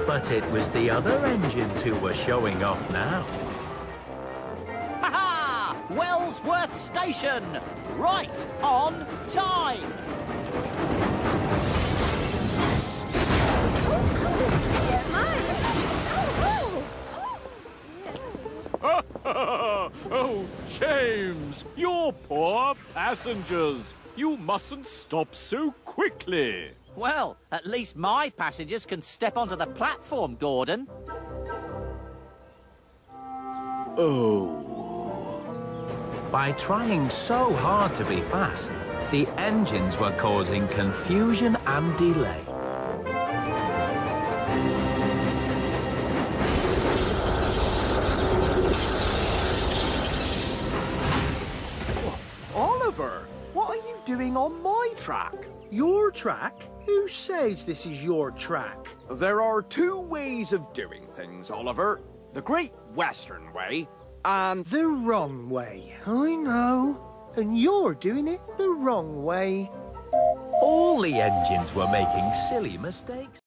But it was the other engines who were showing off now. Ha-ha! Wellsworth Station! Right on time! Oh, James, your poor passengers. You mustn't stop so quickly. Well, at least my passengers can step onto the platform, Gordon. Oh. By trying so hard to be fast, the engines were causing confusion and delay. Oliver, what are you doing on my track? Your track? Who says this is your track? There are two ways of doing things, Oliver. The Great Western Way and The wrong way, I know. And you're doing it the wrong way. All the engines were making silly mistakes.